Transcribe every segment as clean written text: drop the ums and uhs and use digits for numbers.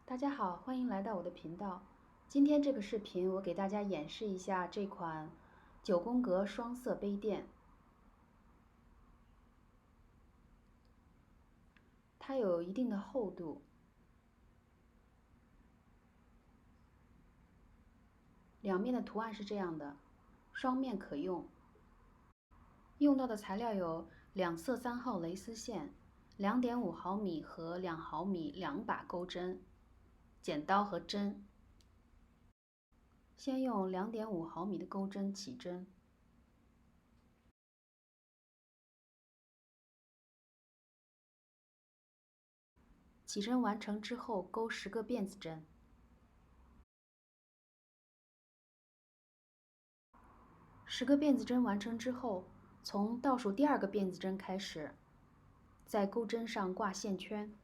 大家好，欢迎来到我的频道。今天这个视频我给大家演示一下这款9宫格双色杯垫。它有一定的厚度，两面的图案是这样的，双面可用。用到的材料有2色3号蕾丝线、2.5毫米和2毫米2把钩针、剪刀和针。先用2.5毫米的钩针起针。起针完成之后，钩10个辫子针。10个辫子针完成之后，从倒数第2个辫子针开始，在钩针上挂线圈。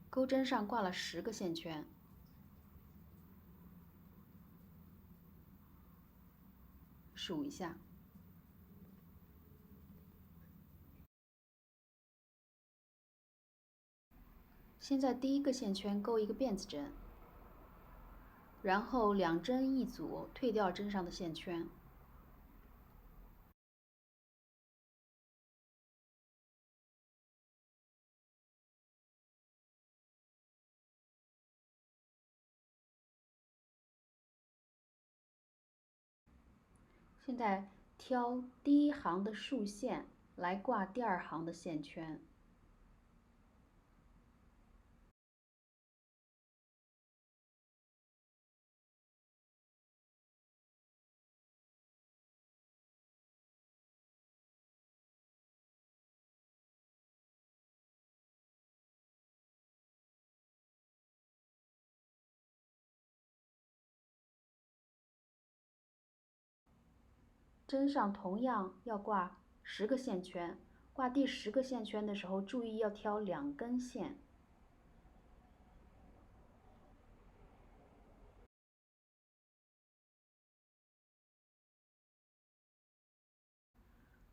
钩针上挂了10个线圈。数一下。先在第1个线圈钩一个辫子针，然后2针一组，退掉针上的线圈。现在挑第1行的竖线来挂第2行的线圈。针上同样要挂10个线圈，挂第10个线圈的时候，注意要挑2根线。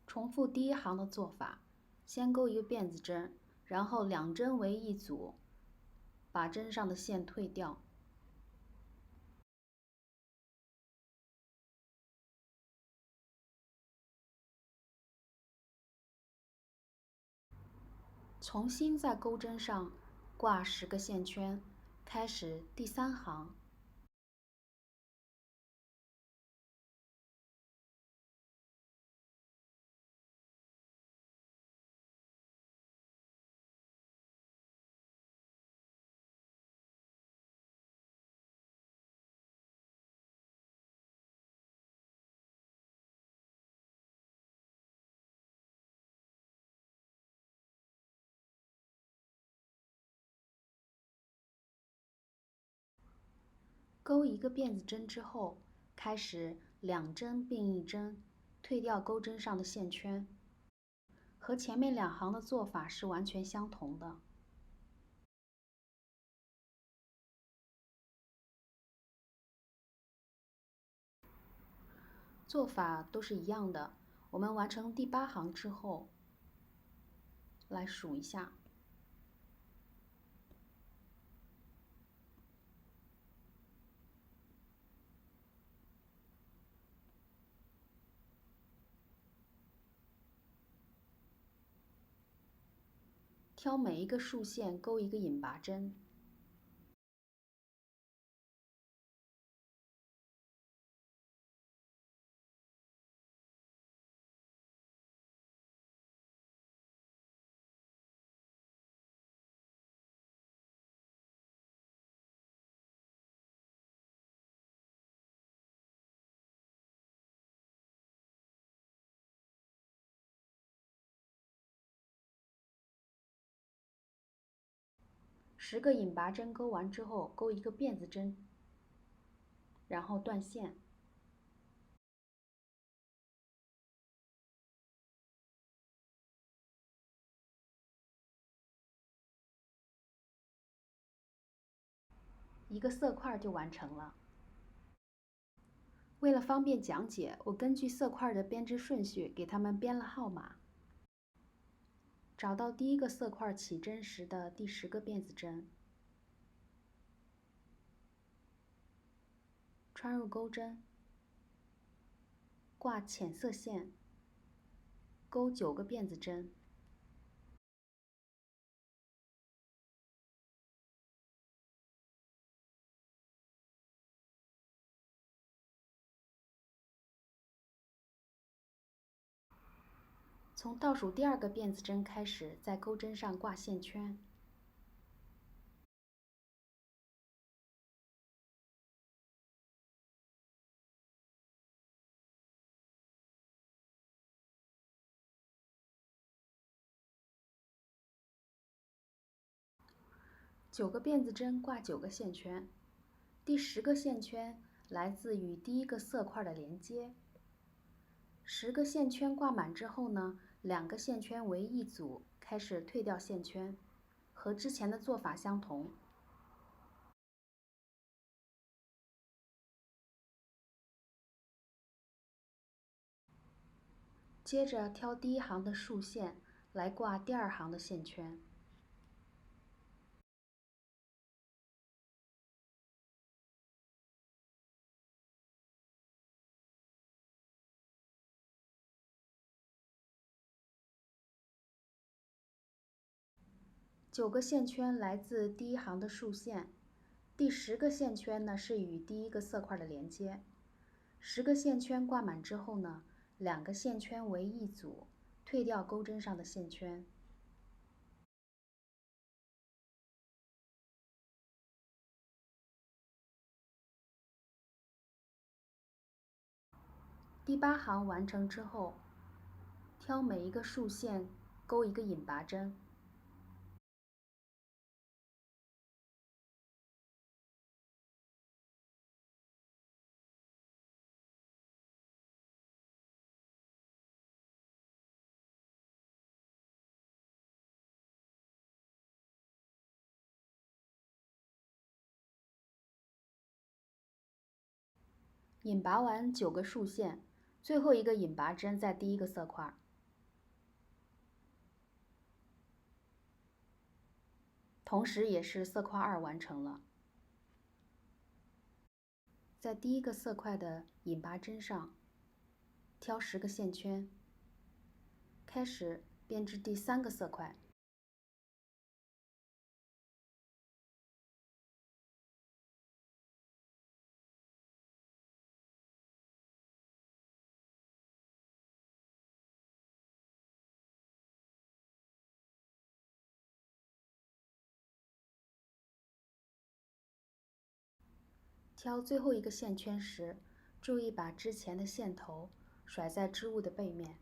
重复第1行的做法，先钩一个辫子针，然后2针为一组，把针上的线退掉。重新在钩针上挂10个线圈，开始第3行。钩一个辫子针之后，开始2针并1针，退掉钩针上的线圈，和前面2行的做法是完全相同的。做法都是一样的。我们完成第8行之后，来数一下。挑每一个竖线钩一个引拔针。10个引拔针钩完之后，钩一个辫子针，然后断线。一个色块就完成了。为了方便讲解，我根据色块的编织顺序给它们编了号码。找到第一个色块起针时的第10个辫子针，穿入钩针，挂浅色线，钩9个辫子针。从倒数第2个辫子针开始，在钩针上挂线圈。9个辫子针挂9个线圈，第10个线圈来自与第一个色块的连接。10个线圈挂满之后呢，2个线圈为一组，开始退掉线圈，和之前的做法相同。接着挑第1行的竖线来挂第2行的线圈。9个线圈来自第1行的竖线，第10个线圈呢是与第一个色块的连接。10个线圈挂满之后呢，2个线圈为一组，退掉钩针上的线圈。第8行完成之后，挑每一个竖线钩一个引拔针。引拔完9个竖线，最后一个引拔针在第一个色块，同时也是色块2完成了。在第一个色块的引拔针上挑10个线圈，开始编织第3个色块。挑最后一个线圈时，注意把之前的线头甩在织物的背面。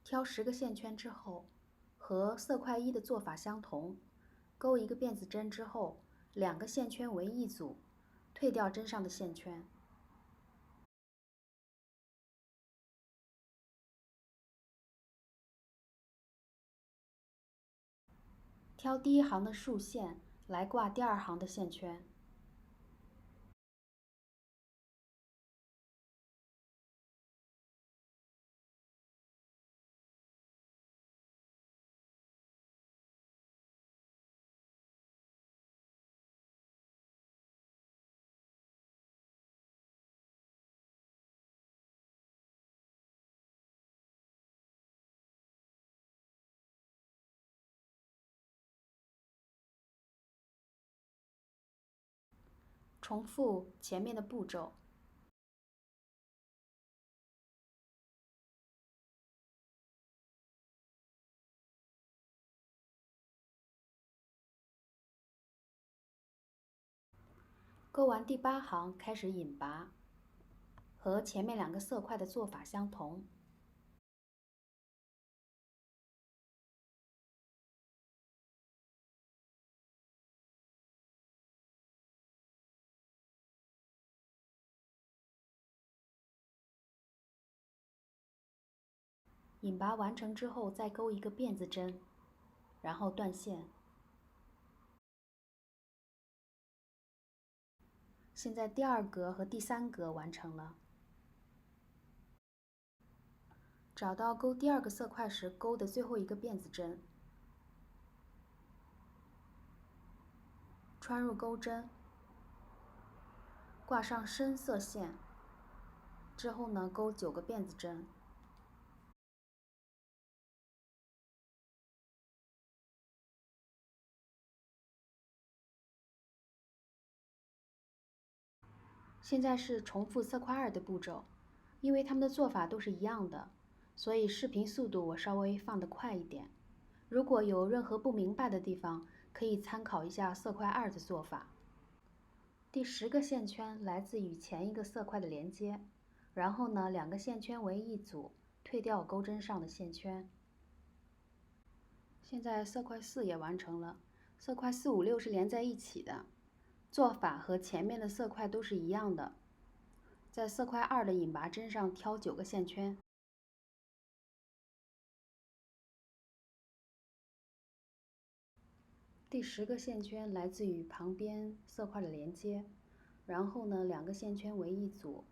挑10个线圈之后，和色块1的做法相同，钩一个辫子针之后，2个线圈为一组，退掉针上的线圈。挑第1行的竖线来挂第2行的线圈。重复前面的步骤。钩完第8行开始引拔，和前面2个色块的做法相同。引拔完成之后，再钩一个辫子针，然后断线。现在第二格和第三格完成了。找到钩第二个色块时钩的最后一个辫子针，穿入钩针，挂上深色线，之后呢，钩9个辫子针。现在是重复色块2的步骤，因为它们的做法都是一样的，所以视频速度我稍微放得快一点。如果有任何不明白的地方，可以参考一下色块2的做法。第10个线圈来自与前一个色块的连接，然后呢，2个线圈为一组，退掉钩针上的线圈。现在色块4也完成了，色块4、5、6是连在一起的。做法和前面的色块都是一样的，在色块2的引拔针上挑9个线圈，第10个线圈来自于旁边色块的连接，然后呢，2个线圈为一组，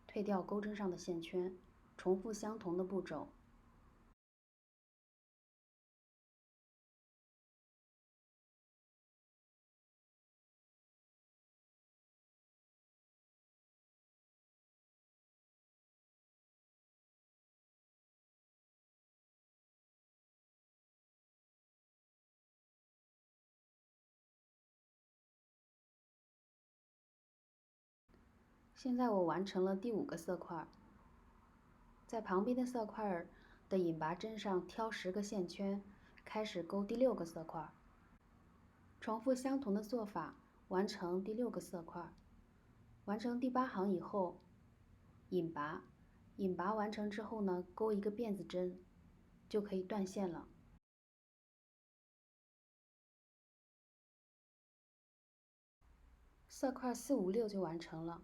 退掉钩针上的线圈，重复相同的步骤。现在我完成了第5个色块，在旁边的色块的引拔针上挑10个线圈，开始钩第6个色块，重复相同的做法，完成第6个色块。完成第8行以后，引拔，引拔完成之后呢，钩一个辫子针，就可以断线了。色块4、5、6就完成了。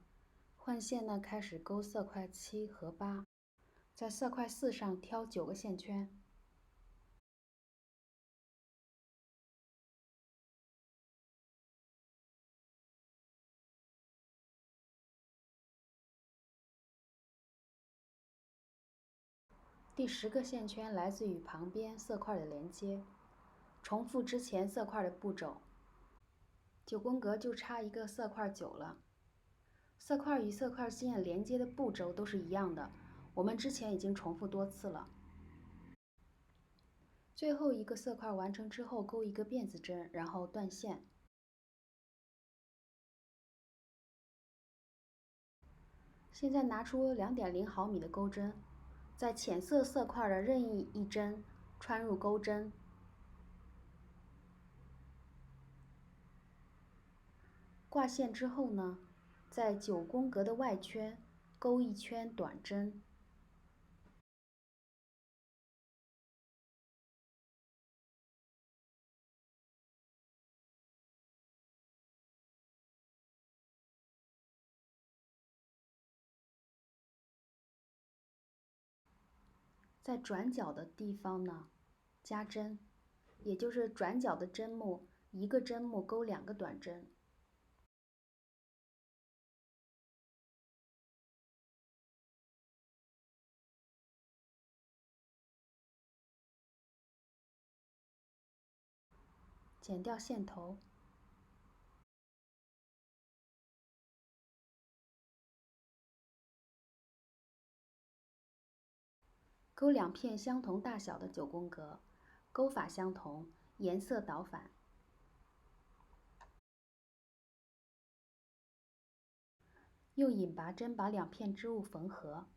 换线呢，开始钩色块7和8，在色块4上挑9个线圈。第10个线圈来自于旁边色块的连接，重复之前色块的步骤。9宫格就差一个色块9了。色块与色块线连接的步骤都是一样的，我们之前已经重复多次了。最后一个色块完成之后，钩一个辫子针，然后断线。现在拿出2.0毫米的钩针，在浅色色块的任意一针穿入钩针，挂线之后呢，在9宫格的外圈钩一圈短针。在转角的地方呢，加针，也就是转角的针目，一个针目钩2个短针。剪掉线头，钩2片相同大小的9宫格，钩法相同，颜色倒反。用引拔针把2片织物缝合。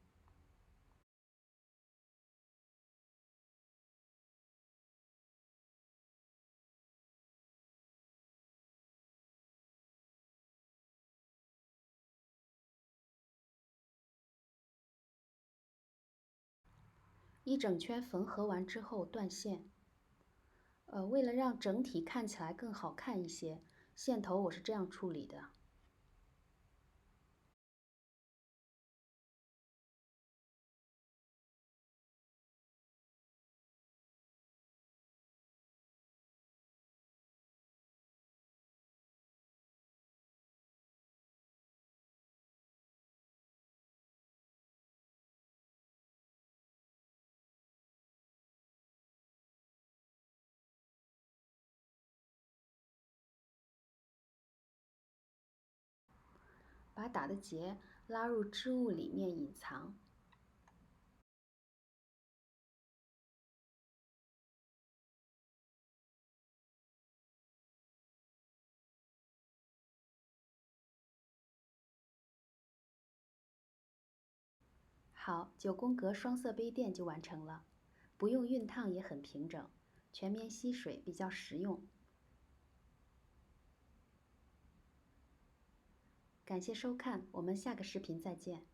一整圈缝合完之后断线。为了让整体看起来更好看一些，线头我是这样处理的。把打的结拉入织物里面隐藏。好，9宫格双色杯垫就完成了，不用熨烫也很平整，全棉吸水，比较实用。感谢收看，我们下个视频再见。